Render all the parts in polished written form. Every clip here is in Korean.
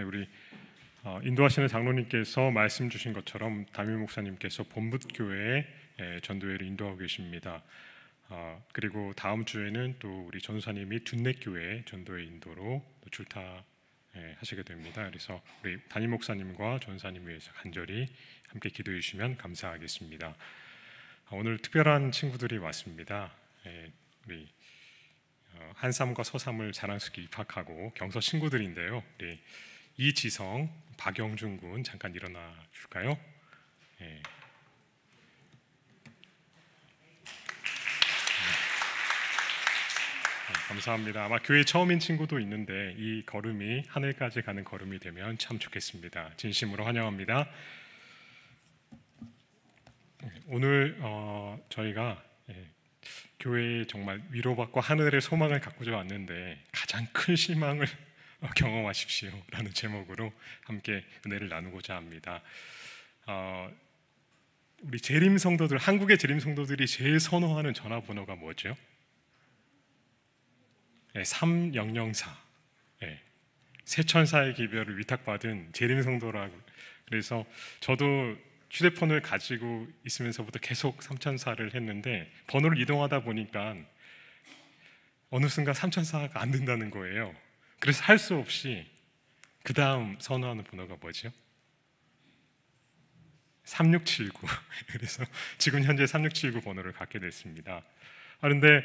우리 인도하시는 장로님께서 말씀 주신 것처럼 담임 목사님께서 본붓교회에 전도회를 인도하고 계십니다. 그리고 다음 주에는 또 우리 전사님이 둔내교회 전도회 인도로 출타하시게 됩니다. 그래서 우리 담임 목사님과 전사님 위해서 간절히 함께 기도해 주시면 감사하겠습니다. 오늘 특별한 친구들이 왔습니다. 우리 한삼과 서삼을 자랑스럽게 입학하고 경서 친구들인데요. 우리 이지성, 박영준 군 잠깐 일어나 줄까요? 감사합니다. 아마 교회 처음인 친구도 있는데 이 걸음이 하늘까지 가는 걸음이 되면 참 좋겠습니다. 진심으로 환영합니다. 오늘 저희가 교회에 정말 위로받고 하늘의 소망을 갖고자 왔는데 가장 큰 실망을 경험하십시오 라는 제목으로 함께 은혜를 나누고자 합니다. 우리 재림 성도들, 한국의 재림 성도들이 제일 선호하는 전화번호가 뭐죠? 3004. 새천사의 기별을 위탁받은 재림 성도라고. 그래서 저도 휴대폰을 가지고 있으면서부터 계속 3004를 했는데 번호를 이동하다 보니까 어느 순간 3004가 안 된다는 거예요. 그래서 할 수 없이 그 다음 선호하는 번호가 뭐죠? 3679. 그래서 지금 현재 3679 번호를 갖게 됐습니다. 그런데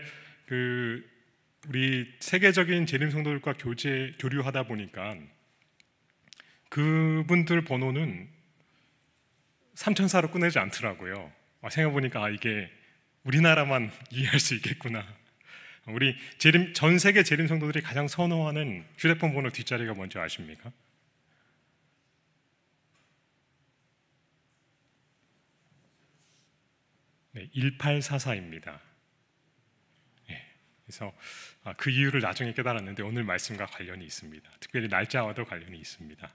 우리 세계적인 재림 성도들과 교류하다 보니까 그분들 번호는 3004로 끝내지 않더라고요. 생각해보니까 이게 우리나라만 이해할 수 있겠구나. 우리 전 세계 재림 성도들이 가장 선호하는 휴대폰 번호 뒷자리가 뭔지 아십니까? 네, 1844입니다. 그래서 그 이유를 나중에 깨달았는데 오늘 말씀과 관련이 있습니다. 특별히 날짜와도 관련이 있습니다.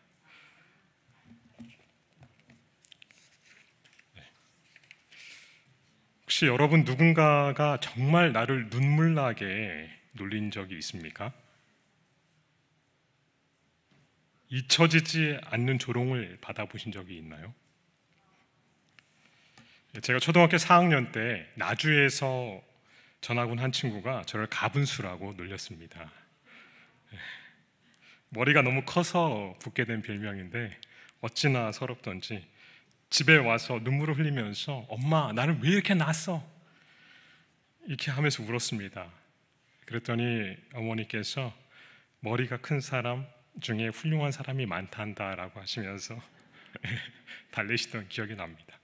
혹시 여러분 누군가가 정말 나를 눈물나게 놀린 적이 있습니까? 잊혀지지 않는 조롱을 받아보신 적이 있나요? 제가 초등학교 4학년 때 나주에서 전학 온 한 친구가 저를 가분수라고 놀렸습니다. 머리가 너무 커서 붙게 된 별명인데 어찌나 서럽던지 집에 와서 눈물을 흘리면서 엄마 나를 왜 이렇게 낳았어? 이렇게 하면서 울었습니다. 그랬더니 어머니께서 머리가 큰 사람 중에 훌륭한 사람이 많단다라고 하시면서 달래시던 기억이 납니다.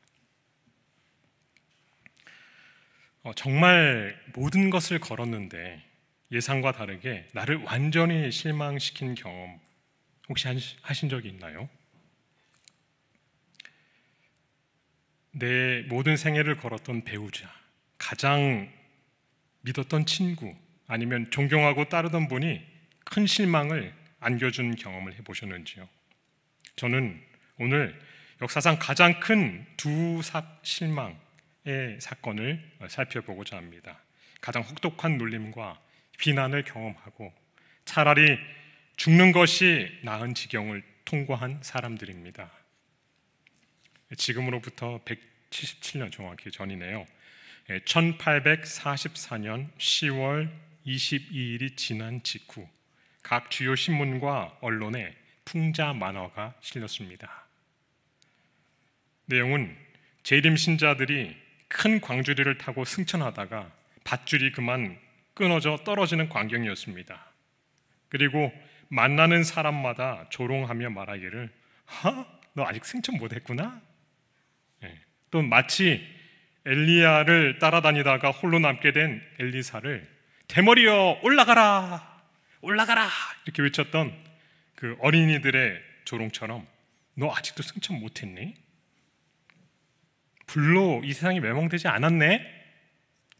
정말 모든 것을 걸었는데 예상과 다르게 나를 완전히 실망시킨 경험 혹시 하신 적이 있나요? 내 모든 생애를 걸었던 배우자, 가장 믿었던 친구, 아니면 존경하고 따르던 분이 큰 실망을 안겨준 경험을 해보셨는지요? 저는 오늘 역사상 가장 큰 두 실망의 사건을 살펴보고자 합니다. 가장 혹독한 놀림과 비난을 경험하고 차라리 죽는 것이 나은 지경을 통과한 사람들입니다. 지금으로부터 177년 정확히 전이네요. 1844년 10월 22일이 지난 직후 각 주요 신문과 언론에 풍자 만화가 실렸습니다. 내용은 재림 신자들이 큰 광주리를 타고 승천하다가 밧줄이 그만 끊어져 떨어지는 광경이었습니다. 그리고 만나는 사람마다 조롱하며 말하기를 너 아직 승천 못했구나? 또 마치 엘리야를 따라다니다가 홀로 남게 된 엘리사를 대머리여 올라가라 올라가라 이렇게 외쳤던 그 어린이들의 조롱처럼 너 아직도 승천 못했니? 불로 이 세상이 멸망되지 않았네?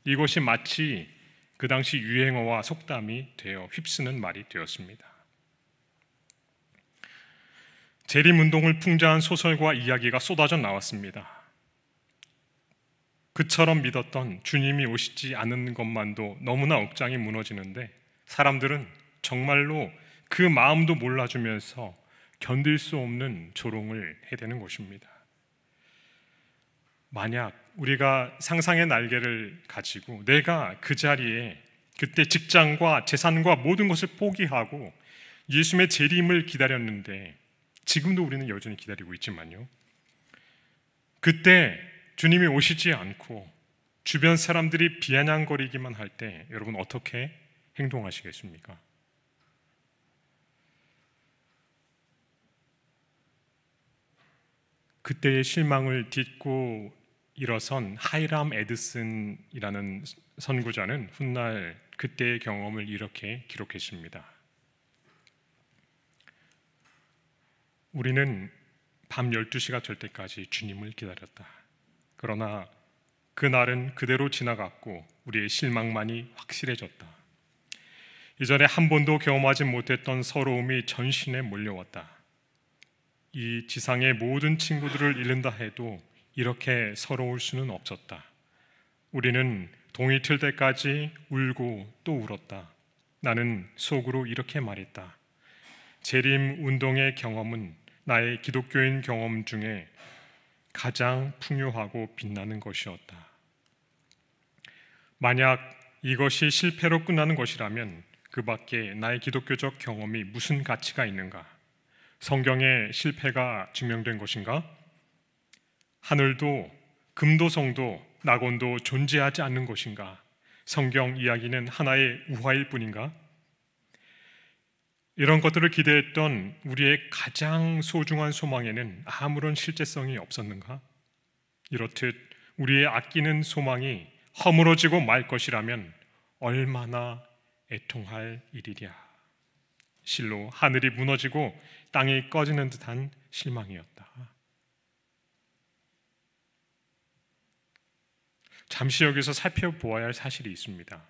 이것이 마치 그 당시 유행어와 속담이 되어 휩쓰는 말이 되었습니다. 재림운동을 풍자한 소설과 이야기가 쏟아져 나왔습니다. 그처럼 믿었던 주님이 오시지 않은 것만도 너무나 억장이 무너지는데 사람들은 정말로 그 마음도 몰라주면서 견딜 수 없는 조롱을 해대는 것입니다. 만약 우리가 상상의 날개를 가지고 내가 그 자리에 그때 직장과 재산과 모든 것을 포기하고 예수님의 재림을 기다렸는데, 지금도 우리는 여전히 기다리고 있지만요, 그때 주님이 오시지 않고 주변 사람들이 비아냥거리기만 할 때 여러분 어떻게 행동하시겠습니까? 그때의 실망을 딛고 일어선 하이람 에드슨이라는 선구자는 훗날 그때의 경험을 이렇게 기록했습니다. 우리는 밤 12시가 될 때까지 주님을 기다렸다. 그러나 그날은 그대로 지나갔고 우리의 실망만이 확실해졌다. 이전에 한 번도 경험하지 못했던 서러움이 전신에 몰려왔다. 이 지상의 모든 친구들을 잃는다 해도 이렇게 서러울 수는 없었다. 우리는 동이 틀 때까지 울고 또 울었다. 나는 속으로 이렇게 말했다. 재림 운동의 경험은 나의 기독교인 경험 중에 가장 풍요하고 빛나는 것이었다. 만약 이것이 실패로 끝나는 것이라면 그 밖에 나의 기독교적 경험이 무슨 가치가 있는가? 성경의 실패가 증명된 것인가? 하늘도 금도성도 낙원도 존재하지 않는 것인가? 성경 이야기는 하나의 우화일 뿐인가? 이런 것들을 기대했던 우리의 가장 소중한 소망에는 아무런 실제성이 없었는가? 이렇듯 우리의 아끼는 소망이 허물어지고 말 것이라면 얼마나 애통할 일이랴. 실로 하늘이 무너지고 땅이 꺼지는 듯한 실망이었다. 잠시 여기서 살펴보아야 할 사실이 있습니다.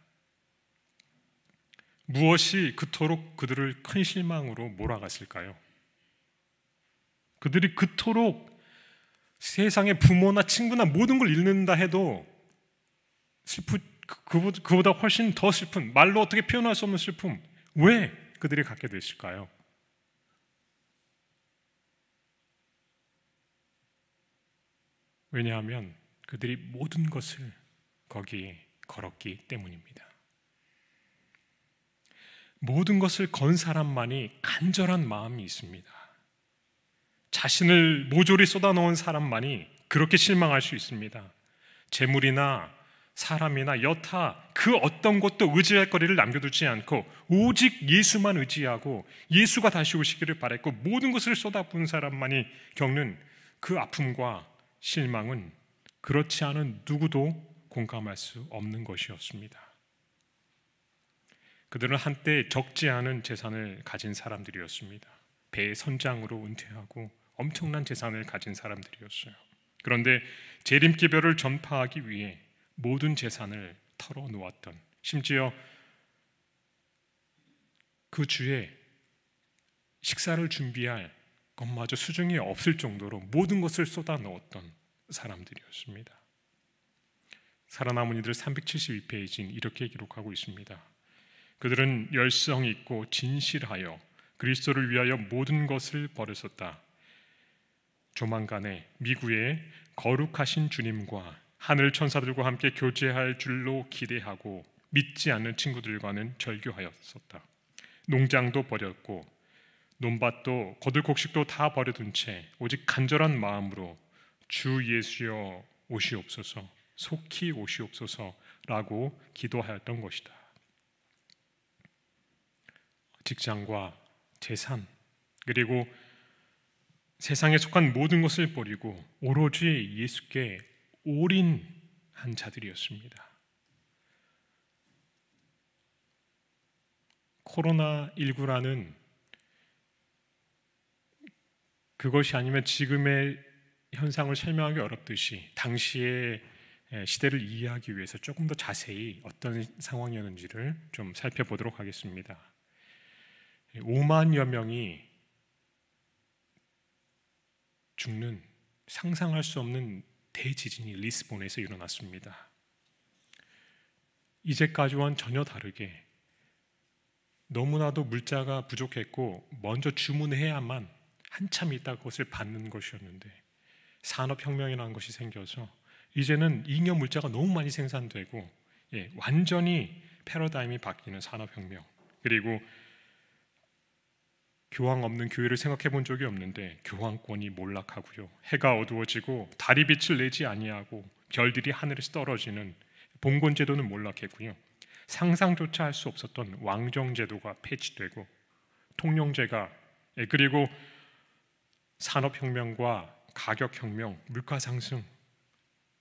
무엇이 그토록 그들을 큰 실망으로 몰아갔을까요? 그들이 그토록 세상의 부모나 친구나 모든 걸 잃는다 해도 그보다 훨씬 더 슬픈, 말로 어떻게 표현할 수 없는 슬픔, 왜 그들이 갖게 됐을까요? 왜냐하면 그들이 모든 것을 거기에 걸었기 때문입니다. 모든 것을 건 사람만이 간절한 마음이 있습니다. 자신을 모조리 쏟아놓은 사람만이 그렇게 실망할 수 있습니다. 재물이나 사람이나 여타 그 어떤 것도 의지할 거리를 남겨두지 않고 오직 예수만 의지하고 예수가 다시 오시기를 바랬고 모든 것을 쏟아부은 사람만이 겪는 그 아픔과 실망은 그렇지 않은 누구도 공감할 수 없는 것이었습니다. 그들은 한때 적지 않은 재산을 가진 사람들이었습니다. 배의 선장으로 은퇴하고 엄청난 재산을 가진 사람들이었어요. 그런데 재림기별을 전파하기 위해 모든 재산을 털어놓았던, 심지어 그 주에 식사를 준비할 것마저 수중이 없을 정도로 모든 것을 쏟아넣었던 사람들이었습니다. 살아남은 이들 372페이지는 이렇게 기록하고 있습니다. 그들은 열성 있고 진실하여 그리스도를 위하여 모든 것을 버렸었다. 조만간에 미구의 거룩하신 주님과 하늘 천사들과 함께 교제할 줄로 기대하고 믿지 않는 친구들과는 절교하였었다. 농장도 버렸고 논밭도 거들곡식도 다 버려둔 채 오직 간절한 마음으로 주 예수여 오시옵소서, 속히 오시옵소서라고 기도하였던 것이다. 직장과 재산 그리고 세상에 속한 모든 것을 버리고 오로지 예수께 올인한 자들이었습니다. 코로나19라는 그것이 아니면 지금의 현상을 설명하기 어렵듯이 당시의 시대를 이해하기 위해서 조금 더 자세히 어떤 상황이었는지를 좀 살펴보도록 하겠습니다. 5만여 명이 죽는 상상할 수 없는 대지진이 리스본에서 일어났습니다. 이제까지와는 전혀 다르게 너무나도 물자가 부족했고 먼저 주문해야만 한참 있다 그것을 받는 것이었는데 산업혁명이라는 것이 생겨서 이제는 잉여 물자가 너무 많이 생산되고 완전히 패러다임이 바뀌는 산업혁명, 그리고 교황 없는 교회를 생각해 본 적이 없는데 교황권이 몰락하고요, 해가 어두워지고 달이 빛을 내지 아니하고 별들이 하늘에서 떨어지는 봉건제도는 몰락했고요, 상상조차 할 수 없었던 왕정제도가 폐지되고 통용제가, 그리고 산업혁명과 가격혁명, 물가상승,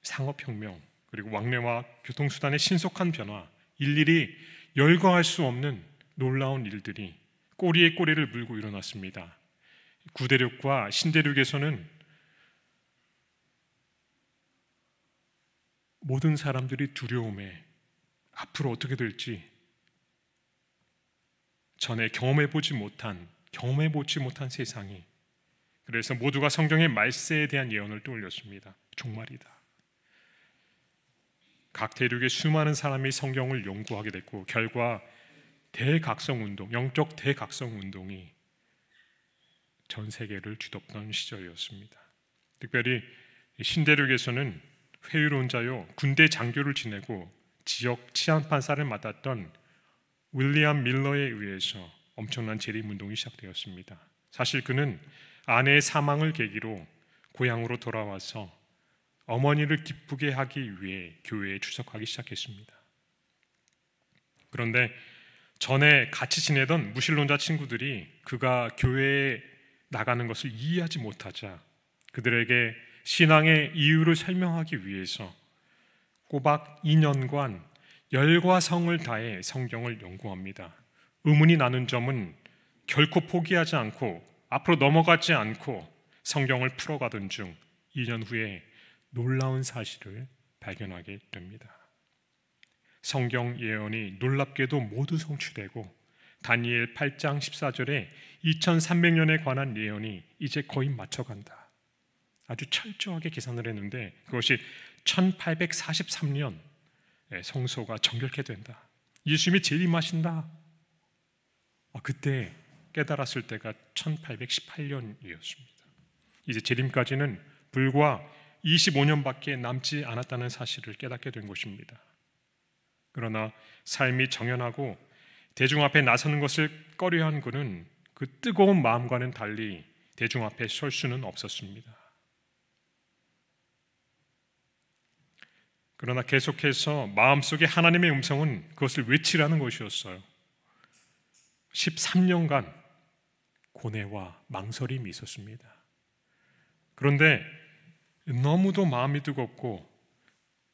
상업혁명, 그리고 왕래와 교통수단의 신속한 변화, 일일이 열거할 수 없는 놀라운 일들이 꼬리에 꼬리를 물고 일어났습니다. 구대륙과 신대륙에서는 모든 사람들이 두려움에 앞으로 어떻게 될지 전에 경험해보지 못한 세상이, 그래서 모두가 성경의 말세에 대한 예언을 떠올렸습니다. 종말이다. 각 대륙의 수많은 사람이 성경을 연구하게 됐고 결과 대각성운동, 영적 대각성운동이 전 세계를 뒤덮던 시절이었습니다. 특별히 신대륙에서는 회의로운 자요 군대 장교를 지내고 지역 치안판사를 맡았던 윌리엄 밀러에 의해서 엄청난 재림운동이 시작되었습니다. 사실 그는 아내의 사망을 계기로 고향으로 돌아와서 어머니를 기쁘게 하기 위해 교회에 출석하기 시작했습니다. 그런데 전에 같이 지내던 무신론자 친구들이 그가 교회에 나가는 것을 이해하지 못하자 그들에게 신앙의 이유를 설명하기 위해서 꼬박 2년간 열과 성을 다해 성경을 연구합니다. 의문이 나는 점은 결코 포기하지 않고 앞으로 넘어가지 않고 성경을 풀어가던 중 2년 후에 놀라운 사실을 발견하게 됩니다. 성경 예언이 놀랍게도 모두 성취되고 다니엘 8장 14절에 2300년에 관한 예언이 이제 거의 맞춰간다. 아주 철저하게 계산을 했는데 그것이 1843년 성소가 정결케 된다. 예수님이 재림하신다. 그때 깨달았을 때가 1818년이었습니다. 이제 재림까지는 불과 25년밖에 남지 않았다는 사실을 깨닫게 된 것입니다. 그러나 삶이 정연하고 대중 앞에 나서는 것을 꺼려한 그는 그 뜨거운 마음과는 달리 대중 앞에 설 수는 없었습니다. 그러나 계속해서 마음속에 하나님의 음성은 그것을 외치라는 것이었어요. 13년간 고뇌와 망설임이 있었습니다. 그런데 너무도 마음이 뜨겁고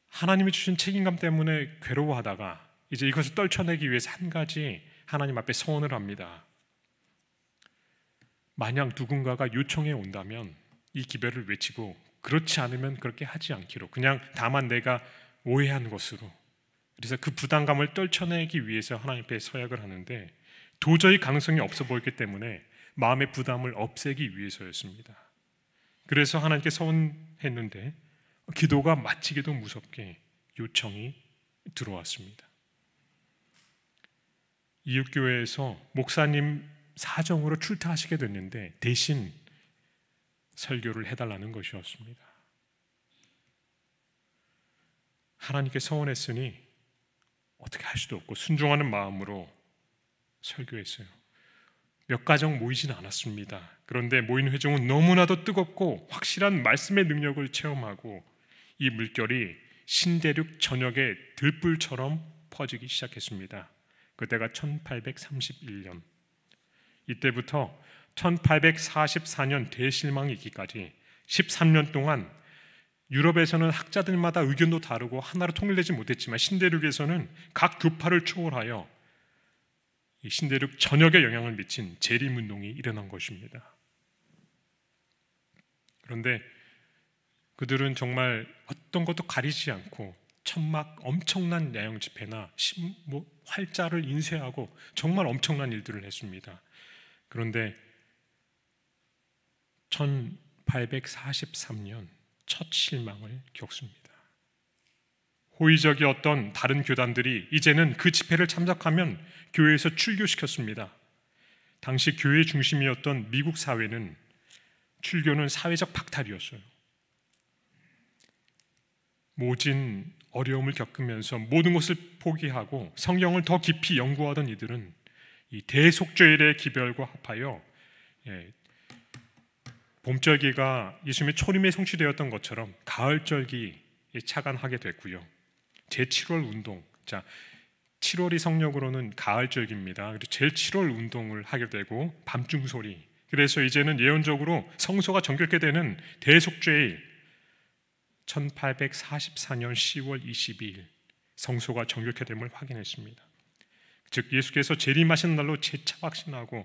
하나님이 주신 책임감 때문에 괴로워하다가 이제 이것을 떨쳐내기 위해서 한 가지 하나님 앞에 서원을 합니다. 만약 누군가가 요청해 온다면 이 기별을 외치고 그렇지 않으면 그렇게 하지 않기로, 그냥 다만 내가 오해한 것으로, 그래서 그 부담감을 떨쳐내기 위해서 하나님 앞에 서약을 하는데 도저히 가능성이 없어 보였기 때문에 마음의 부담을 없애기 위해서였습니다. 그래서 하나님께 서원했는데 기도가 마치기도 무섭게 요청이 들어왔습니다. 이웃교회에서 목사님 사정으로 출타하시게 됐는데 대신 설교를 해달라는 것이었습니다. 하나님께 서원했으니 어떻게 할 수도 없고 순종하는 마음으로 설교했어요. 몇 가정 모이지는 않았습니다. 그런데 모인 회중은 너무나도 뜨겁고 확실한 말씀의 능력을 체험하고 이 물결이 신대륙 전역의 들불처럼 퍼지기 시작했습니다. 그때가 1831년. 이때부터 1844년 대실망이 있기까지 13년 동안 유럽에서는 학자들마다 의견도 다르고 하나로 통일되지 못했지만 신대륙에서는 각 교파를 초월하여 이 신대륙 전역에 영향을 미친 재림운동이 일어난 것입니다. 그런데 그들은 정말 어떤 것도 가리지 않고 천막 엄청난 야영 집회나 활자를 인쇄하고 정말 엄청난 일들을 했습니다. 그런데 1843년 첫 실망을 겪습니다. 호의적이었던 다른 교단들이 이제는 그 집회를 참석하면 교회에서 출교시켰습니다. 당시 교회 중심이었던 미국 사회는 출교는 사회적 박탈이었어요. 모진 어려움을 겪으면서 모든 것을 포기하고 성경을 더 깊이 연구하던 이들은 이 대속죄일의 기별과 합하여 봄절기가 예수님의 초림에 성취되었던 것처럼 가을절기에 착안하게 됐고요. 제7월 운동, 자 7월이 성력으로는 가을절기입니다. 그래서 제7월 운동을 하게 되고 밤중 소리. 그래서 이제는 예언적으로 성소가 정결케 되는 대속죄일 1844년 10월 22일 성소가 정결케 됨을 확인했습니다. 즉 예수께서 재림하신 날로 재차 확신하고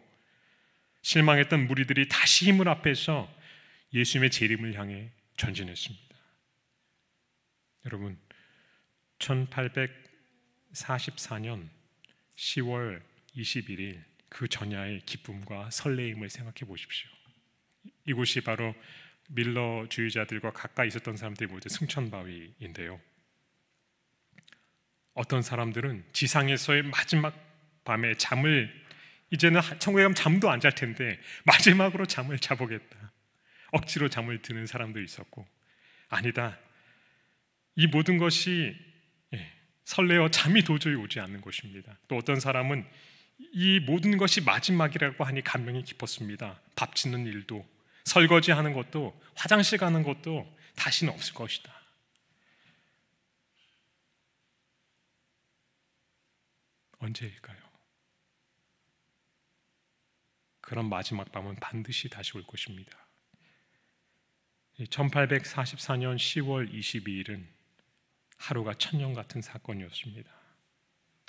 실망했던 무리들이 다시 힘을 합해서 예수님의 재림을 향해 전진했습니다. 여러분 1844년 10월 21일 그 전야의 기쁨과 설레임을 생각해 보십시오. 이곳이 바로 밀러주의자들과 가까이 있었던 사람들이 모두 승천바위인데요. 어떤 사람들은 지상에서의 마지막 밤에 잠을, 이제는 천국에 가면 잠도 안 잘 텐데 마지막으로 잠을 자보겠다, 억지로 잠을 드는 사람도 있었고, 아니다, 이 모든 것이 설레어 잠이 도저히 오지 않는 것입니다. 또 어떤 사람은 이 모든 것이 마지막이라고 하니 감명이 깊었습니다. 밥 짓는 일도, 설거지하는 것도, 화장실 가는 것도 다시는 없을 것이다. 언제일까요? 그런 마지막 밤은 반드시 다시 올 것입니다. 1844년 10월 22일은 하루가 천년 같은 사건이었습니다.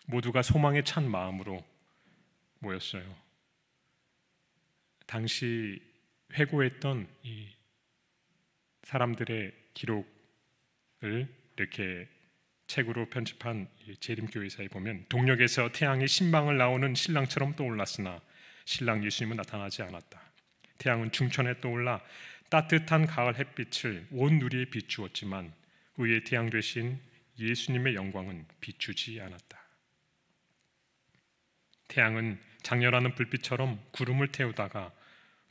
모두가 소망에 찬 마음으로 모였어요. 당시 회고했던 이 사람들의 기록을 이렇게 책으로 편집한 재림교회사에 보면, 동력에서 태양이 신방을 나오는 신랑처럼 떠올랐으나 신랑 예수님은 나타나지 않았다. 태양은 중천에 떠올라 따뜻한 가을 햇빛을 온 누리에 비추었지만 의의 태양 되신 예수님의 영광은 비추지 않았다. 태양은 장렬하는 불빛처럼 구름을 태우다가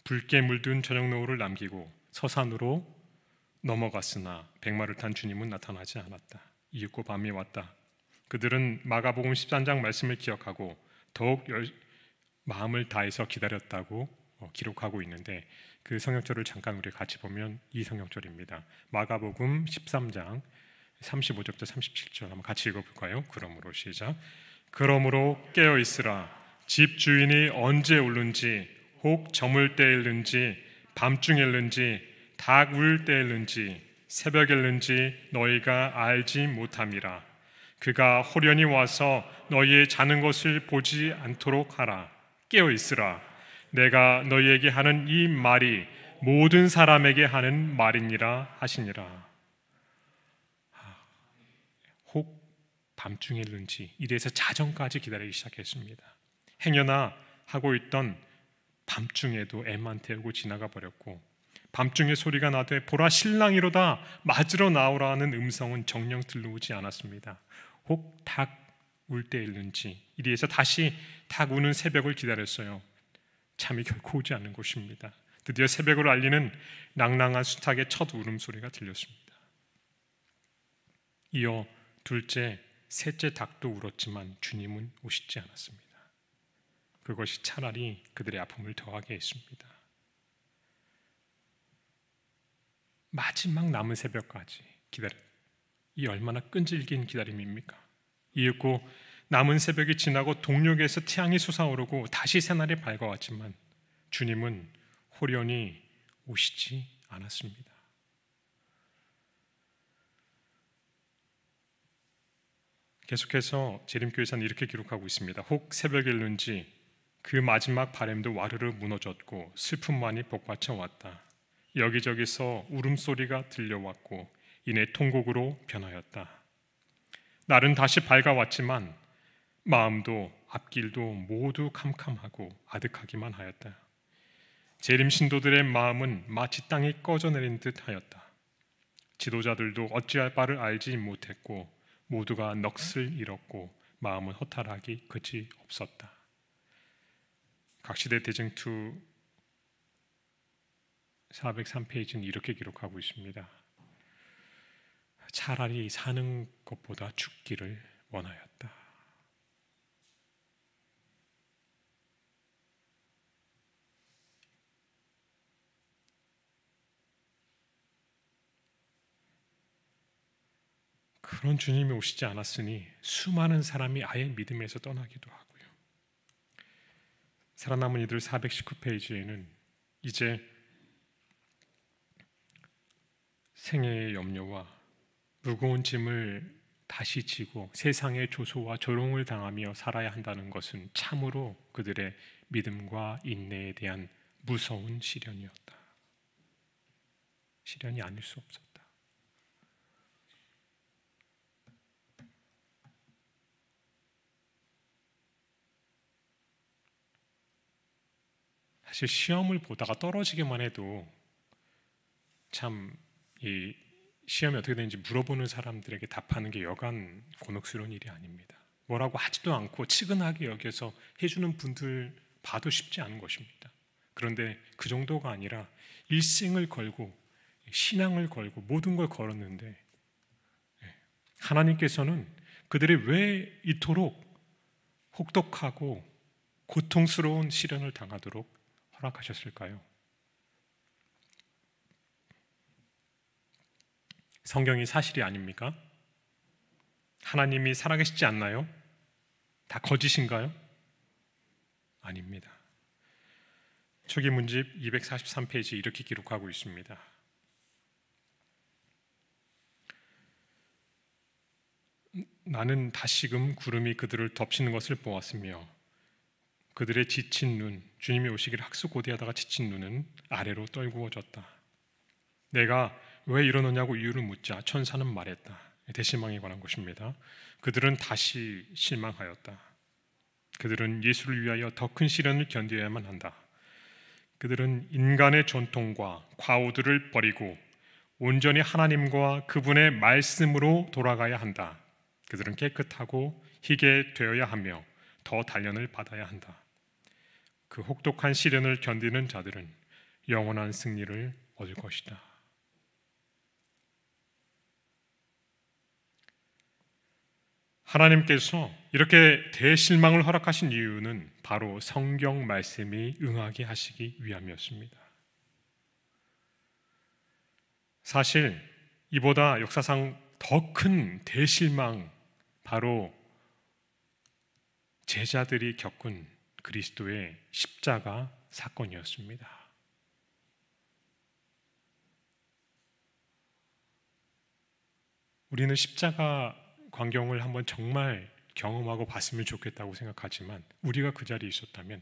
붉게 물든 저녁 노을을 남기고 서산으로 넘어갔으나 백마를 탄 주님은 나타나지 않았다. 이윽고 밤이 왔다. 그들은 마가복음 13장 말씀을 기억하고 더욱 마음을 다해서 기다렸다고 기록하고 있는데, 그 성경절을 잠깐 우리 같이 보면 이 성경절입니다. 마가복음 13장 35절부터 37절 한번 같이 읽어볼까요? 그러므로 시작. 그러므로 깨어있으라. 집 주인이 언제 오는지, 혹 저물 때일는지 밤중일는지 닭 울 때일는지 새벽일는지 너희가 알지 못함이라. 그가 호련히 와서 너희의 자는 것을 보지 않도록 하라. 깨어있으라. 내가 너희에게 하는 이 말이 모든 사람에게 하는 말이니라 하시니라. 혹 밤중일는지, 이래서 자정까지 기다리기 시작했습니다. 행여나 하고 있던 밤중에도 애만 태우고 지나가 버렸고, 밤중에 소리가 나되 보라 신랑이로다 맞으러 나오라는 음성은 정녕 들려오지 않았습니다. 혹 닭 울 때일는지, 이리에서 다시 닭 우는 새벽을 기다렸어요. 잠이 결코 오지 않는 것입니다. 드디어 새벽을 알리는 낭낭한 수탉의 첫 울음소리가 들렸습니다. 이어 둘째, 셋째 닭도 울었지만 주님은 오시지 않았습니다. 그것이 차라리 그들의 아픔을 더하게 했습니다. 마지막 남은 새벽까지 기다렸, 이 얼마나 끈질긴 기다림입니까? 이윽고 남은 새벽이 지나고 동력에서 태양이 솟아오르고 다시 새날이 밝아왔지만 주님은 호련히 오시지 않았습니다. 계속해서 재림교회사는 이렇게 기록하고 있습니다. 혹 새벽일는지 그 마지막 바람도 와르르 무너졌고 슬픔만이 복받쳐 왔다. 여기저기서 울음소리가 들려왔고 이내 통곡으로 변하였다. 날은 다시 밝아왔지만 마음도 앞길도 모두 캄캄하고 아득하기만 하였다. 재림 신도들의 마음은 마치 땅이 꺼져내린 듯 하였다. 지도자들도 어찌할 바를 알지 못했고 모두가 넋을 잃었고 마음은 허탈하기 그지 없었다. 각시대 대쟁투 403페이지는 이렇게 기록하고 있습니다. 차라리 사는 것보다 죽기를 원하였다. 그런 주님이 오시지 않았으니 수많은 사람이 아예 믿음에서 떠나기도 하고요. 살아남은 이들 419페이지에는 이제 생애의 염려와 무거운 짐을 다시 지고 세상의 조소와 조롱을 당하며 살아야 한다는 것은 참으로 그들의 믿음과 인내에 대한 무서운 시련이었다. 시련이 아닐 수 없었다. 사실 시험을 보다가 떨어지기만 해도 참 이 시험이 어떻게 되는지 물어보는 사람들에게 답하는 게 여간 곤혹스러운 일이 아닙니다. 뭐라고 하지도 않고 치근하게 여겨서 해주는 분들 봐도 쉽지 않은 것입니다. 그런데 그 정도가 아니라 일생을 걸고 신앙을 걸고 모든 걸 걸었는데 하나님께서는 그들이 왜 이토록 혹독하고 고통스러운 시련을 당하도록 허락하셨을까요? 성경이 사실이 아닙니까? 하나님이 살아계시지 않나요? 다 거짓인가요? 아닙니다. 초기 문집 243페이지 이렇게 기록하고 있습니다. 나는 다시금 구름이 그들을 덮치는 것을 보았으며 그들의 지친 눈, 주님이 오시기를 학수고대하다가 지친 눈은 아래로 떨구어졌다. 내가 왜 이러느냐고 이유를 묻자 천사는 말했다. 대실망에 관한 것입니다. 그들은 다시 실망하였다. 그들은 예수를 위하여 더 큰 시련을 견뎌야만 한다. 그들은 인간의 전통과 과오들을 버리고 온전히 하나님과 그분의 말씀으로 돌아가야 한다. 그들은 깨끗하고 희게 되어야 하며 더 단련을 받아야 한다. 그 혹독한 시련을 견디는 자들은 영원한 승리를 얻을 것이다. 하나님께서 이렇게 대실망을 허락하신 이유는 바로 성경 말씀이 응하게 하시기 위함이었습니다. 사실 이보다 역사상 더 큰 대실망, 바로 제자들이 겪은 그리스도의 십자가 사건이었습니다. 우리는 십자가 광경을 한번 정말 경험하고 봤으면 좋겠다고 생각하지만 우리가 그 자리에 있었다면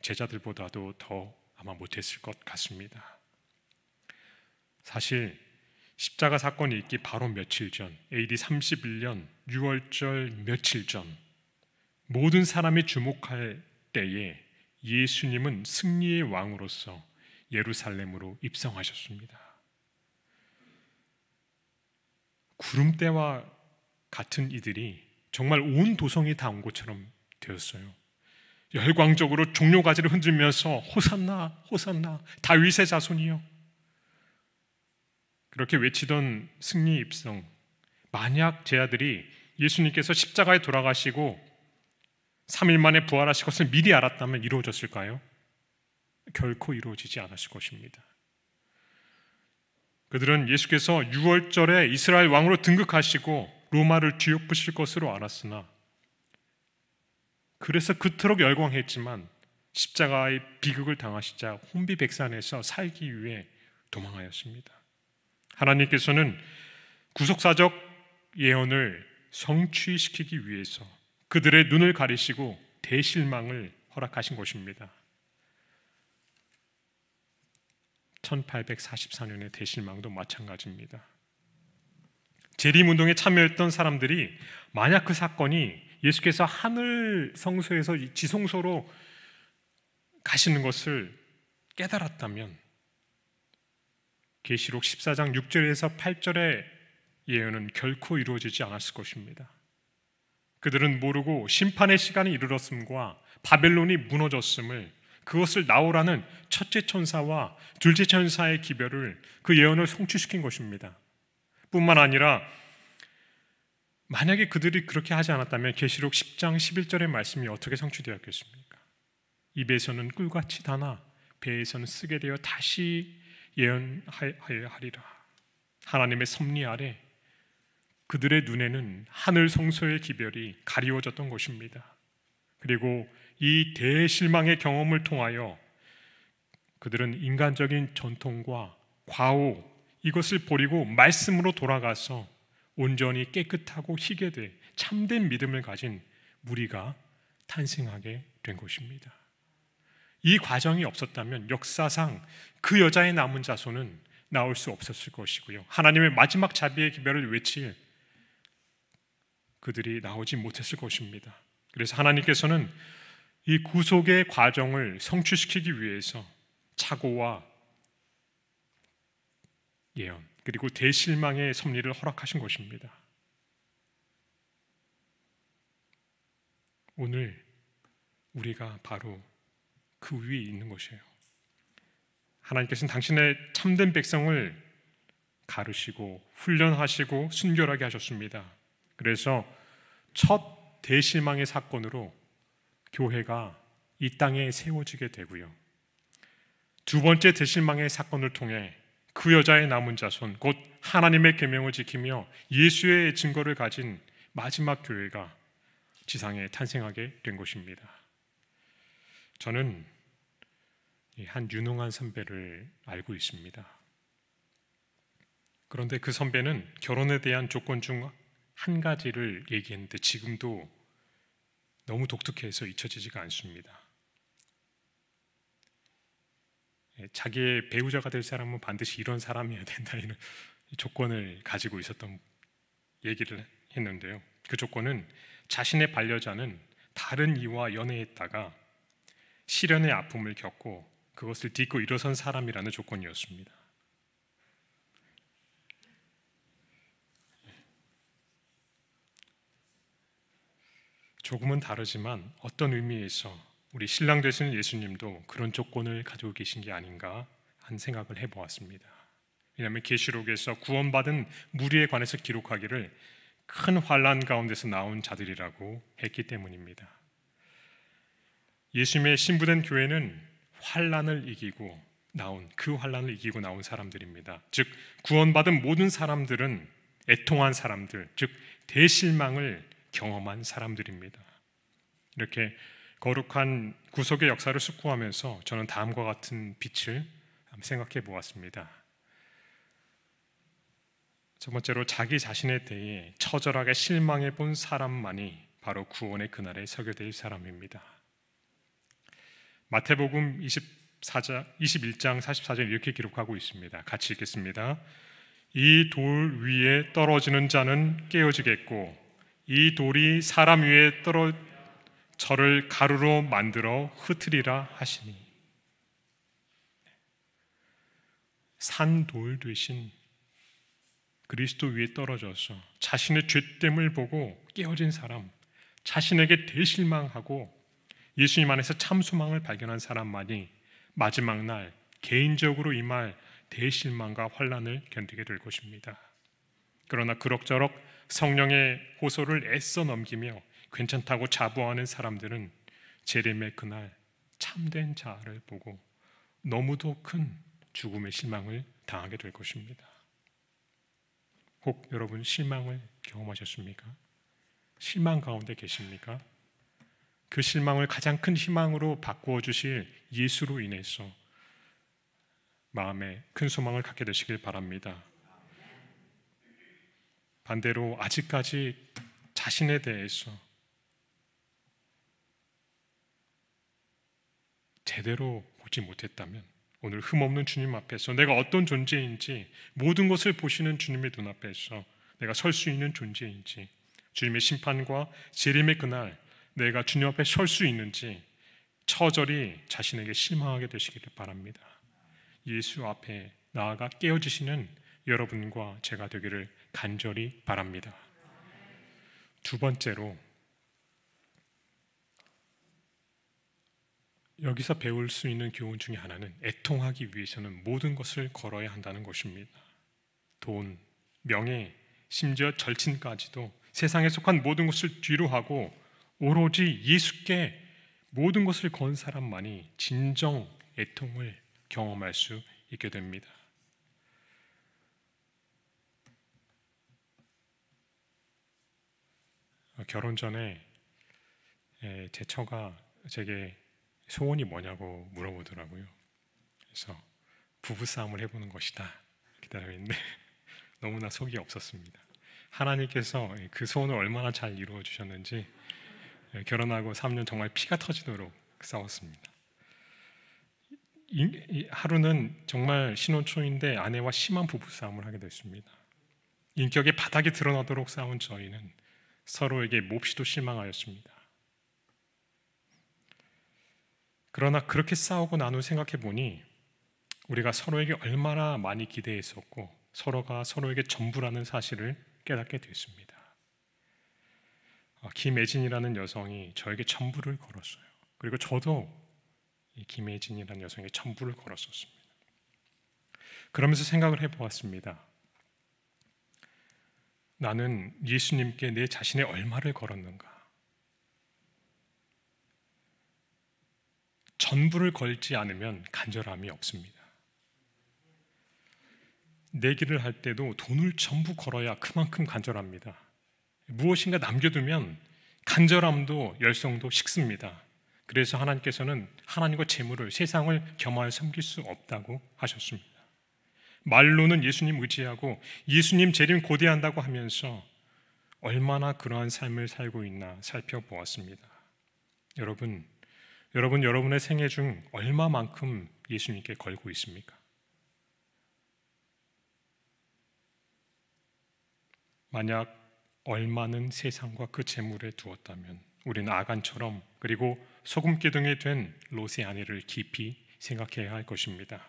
제자들보다도 더 아마 못했을 것 같습니다. 사실 십자가 사건이 있기 바로 며칠 전, AD 31년 6월절 며칠 전, 모든 사람이 주목할 때에 예수님은 승리의 왕으로서 예루살렘으로 입성하셨습니다. 구름대와 같은 이들이 정말 온 도성이 다 온 것처럼 되었어요. 열광적으로 종려가지를 흔들면서 호산나 호산나 다윗의 자손이여, 그렇게 외치던 승리 입성. 만약 제 아들이 예수님께서 십자가에 돌아가시고 3일 만에 부활하실 것을 미리 알았다면 이루어졌을까요? 결코 이루어지지 않았을 것입니다. 그들은 예수께서 6월절에 이스라엘 왕으로 등극하시고 로마를 뒤엎으실 것으로 알았으나, 그래서 그토록 열광했지만 십자가의 비극을 당하시자 혼비백산에서 살기 위해 도망하였습니다. 하나님께서는 구속사적 예언을 성취시키기 위해서 그들의 눈을 가리시고 대실망을 허락하신 것입니다. 1844년의 대실망도 마찬가지입니다. 재림운동에 참여했던 사람들이 만약 그 사건이 예수께서 하늘 성소에서 지성소로 가시는 것을 깨달았다면 계시록 14장 6절에서 8절의 예언은 결코 이루어지지 않았을 것입니다. 그들은 모르고 심판의 시간이 이르렀음과 바벨론이 무너졌음을, 그것을 나오라는 첫째 천사와 둘째 천사의 기별을, 그 예언을 성취시킨 것입니다. 뿐만 아니라 만약에 그들이 그렇게 하지 않았다면 계시록 10장 11절의 말씀이 어떻게 성취되었겠습니까? 입에서는 꿀같이 다나 배에서는 쓰게 되어 다시 예언하리라. 하나님의 섭리 아래 그들의 눈에는 하늘 성소의 기별이 가리워졌던 것입니다. 그리고 이 대실망의 경험을 통하여 그들은 인간적인 전통과 과오, 이것을 버리고 말씀으로 돌아가서 온전히 깨끗하고 희게돼 참된 믿음을 가진 무리가 탄생하게 된 것입니다. 이 과정이 없었다면 역사상 그 여자의 남은 자손은 나올 수 없었을 것이고요, 하나님의 마지막 자비의 기별을 외칠 그들이 나오지 못했을 것입니다. 그래서 하나님께서는 이 구속의 과정을 성취시키기 위해서 착오와 예언, 그리고 대실망의 섭리를 허락하신 것입니다. 오늘 우리가 바로 그 위에 있는 것이에요. 하나님께서는 당신의 참된 백성을 가르시고 훈련하시고 순결하게 하셨습니다. 그래서 첫 대실망의 사건으로 교회가 이 땅에 세워지게 되고요, 두 번째 대실망의 사건을 통해 그 여자의 남은 자손, 곧 하나님의 계명을 지키며 예수의 증거를 가진 마지막 교회가 지상에 탄생하게 된 것입니다. 저는 한 유능한 선배를 알고 있습니다. 그런데 그 선배는 결혼에 대한 조건 중 한 가지를 얘기했는데 지금도 너무 독특해서 잊혀지지가 않습니다. 자기의 배우자가 될 사람은 반드시 이런 사람이어야 된다, 이런 조건을 가지고 있었던 얘기를 했는데요, 그 조건은 자신의 반려자는 다른 이와 연애했다가 시련의 아픔을 겪고 그것을 딛고 일어선 사람이라는 조건이었습니다. 조금은 다르지만 어떤 의미에서 우리 신랑 되시는 예수님도 그런 조건을 가지고 계신 게 아닌가 한 생각을 해보았습니다. 왜냐하면 계시록에서 구원받은 무리에 관해서 기록하기를 큰 환난 가운데서 나온 자들이라고 했기 때문입니다. 예수님의 신부된 교회는 환난을 이기고 나온, 그 환난을 이기고 나온 사람들입니다. 즉 구원받은 모든 사람들은 애통한 사람들, 즉 대실망을 경험한 사람들입니다. 이렇게 거룩한 구속의 역사를 숙고하면서 저는 다음과 같은 빛을 생각해 보았습니다. 첫 번째로, 자기 자신에 대해 처절하게 실망해 본 사람만이 바로 구원의 그날에 서게 될 사람입니다. 마태복음 21장 44절 이렇게 기록하고 있습니다. 같이 읽겠습니다. 이 돌 위에 떨어지는 자는 깨어지겠고 이 돌이 사람 위에 저를 가루로 만들어 흩으리라 하시니. 산돌 되신 그리스도 위에 떨어져서 자신의 죄됨을 보고 깨어진 사람, 자신에게 대실망하고 예수님 안에서 참 소망을 발견한 사람만이 마지막 날 개인적으로 임할 대실망과 환난을 견디게 될 것입니다. 그러나 그럭저럭 성령의 호소를 애써 넘기며 괜찮다고 자부하는 사람들은 재림의 그날 참된 자아를 보고 너무도 큰 죽음의 실망을 당하게 될 것입니다. 혹 여러분 실망을 경험하셨습니까? 실망 가운데 계십니까? 그 실망을 가장 큰 희망으로 바꾸어 주실 예수로 인해서 마음에 큰 소망을 갖게 되시길 바랍니다. 반대로 아직까지 자신에 대해서 제대로 보지 못했다면 오늘 흠없는 주님 앞에서 내가 어떤 존재인지, 모든 것을 보시는 주님의 눈앞에서 내가 설 수 있는 존재인지, 주님의 심판과 재림의 그날 내가 주님 앞에 설 수 있는지 처절히 자신에게 실망하게 되시기를 바랍니다. 예수 앞에 나아가 깨어지시는 여러분과 제가 되기를 간절히 바랍니다. 두 번째로, 여기서 배울 수 있는 교훈 중에 하나는 애통하기 위해서는 모든 것을 걸어야 한다는 것입니다. 돈, 명예, 심지어 절친까지도 세상에 속한 모든 것을 뒤로 하고 오로지 예수께 모든 것을 건 사람만이 진정 애통을 경험할 수 있게 됩니다. 결혼 전에 제 처가 제게 소원이 뭐냐고 물어보더라고요. 그래서 부부싸움을 해보는 것이다 기다렸는데 너무나 속이 없었습니다. 하나님께서 그 소원을 얼마나 잘 이루어 주셨는지 결혼하고 3년 정말 피가 터지도록 싸웠습니다. 하루는 정말 신혼 초인데 아내와 심한 부부싸움을 하게 됐습니다. 인격의 바닥이 드러나도록 싸운 저희는 서로에게 몹시도 실망하였습니다. 그러나 그렇게 싸우고 난 후 생각해 보니 우리가 서로에게 얼마나 많이 기대했었고 서로가 서로에게 전부라는 사실을 깨닫게 됐습니다. 김혜진이라는 여성이 저에게 전부를 걸었어요. 그리고 저도 이 김혜진이라는 여성에게 전부를 걸었었습니다. 그러면서 생각을 해보았습니다. 나는 예수님께 내 자신의 얼마를 걸었는가? 전부를 걸지 않으면 간절함이 없습니다. 내기를 할 때도 돈을 전부 걸어야 그만큼 간절합니다. 무엇인가 남겨두면 간절함도 열성도 식습니다. 그래서 하나님께서는 하나님과 재물을, 세상을 겸하여 섬길 수 없다고 하셨습니다. 말로는 예수님 의지하고 예수님 재림 고대한다고 하면서 얼마나 그러한 삶을 살고 있나 살펴보았습니다. 여러분의 생애 중 얼마만큼 예수님께 걸고 있습니까? 만약 얼마는 세상과 그 재물에 두었다면 우리는 아간처럼 그리고 소금기둥이 된 롯의 아내를 깊이 생각해야 할 것입니다.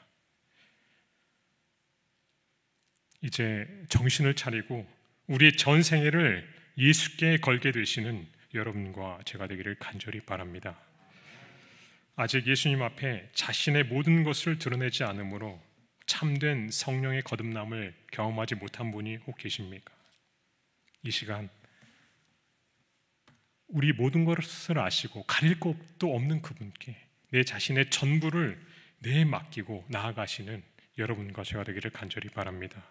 이제 정신을 차리고 우리의 전 생애를 예수께 걸게 되시는 여러분과 제가 되기를 간절히 바랍니다. 아직 예수님 앞에 자신의 모든 것을 드러내지 않으므로 참된 성령의 거듭남을 경험하지 못한 분이 혹 계십니까? 이 시간 우리 모든 것을 아시고 가릴 것도 없는 그분께 내 자신의 전부를 맡기고 나아가시는 여러분과 제가 되기를 간절히 바랍니다.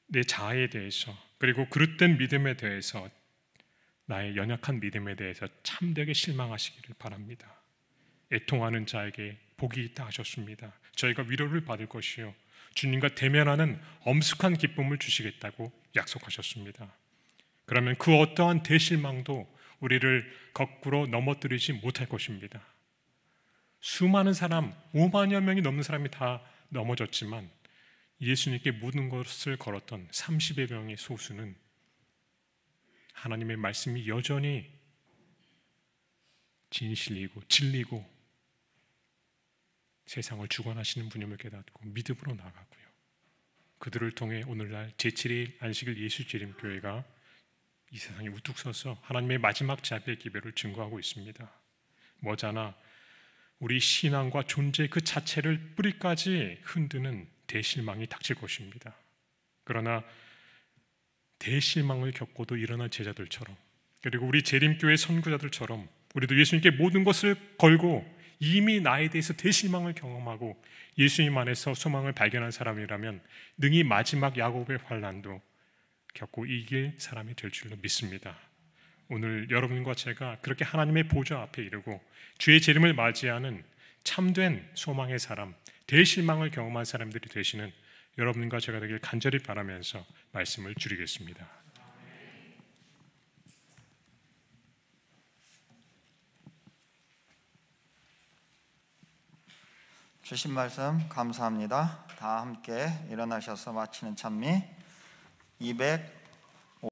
내 자아에 대해서 그리고 그릇된 믿음에 대해서 나의 연약한 믿음에 대해서 참되게 실망하시기를 바랍니다. 애통하는 자에게 복이 있다 하셨습니다. 저희가 위로를 받을 것이요 주님과 대면하는 엄숙한 기쁨을 주시겠다고 약속하셨습니다. 그러면 그 어떠한 대실망도 우리를 거꾸로 넘어뜨리지 못할 것입니다. 수많은 사람, 5만여 명이 넘는 사람이 다 넘어졌지만 예수님께 모든 것을 걸었던 30여 명의 소수는 하나님의 말씀이 여전히 진실이고 진리고 세상을 주관하시는 분임을 깨닫고 믿음으로 나가고요. 그들을 통해 오늘날 제7일 안식일 예수재림교회가 이 세상에 우뚝 서서 하나님의 마지막 자비의 기별을 증거하고 있습니다. 머자나 우리 신앙과 존재 그 자체를 뿌리까지 흔드는 대실망이 닥칠 것입니다. 그러나 대실망을 겪고도 일어난 제자들처럼 그리고 우리 재림교회 선구자들처럼 우리도 예수님께 모든 것을 걸고 이미 나에 대해서 대실망을 경험하고 예수님 안에서 소망을 발견한 사람이라면 능히 마지막 야곱의 환난도 겪고 이길 사람이 될 줄로 믿습니다. 오늘 여러분과 제가 그렇게 하나님의 보좌 앞에 이르고 주의 재림을 맞이하는 참된 소망의 사람, 대실망을 경험한 사람들이 되시는 여러분과 제가 되길 간절히 바라면서 말씀을 줄이겠습니다. 주신 말씀 감사합니다. 다 함께 일어나셔서 마치는 찬미 200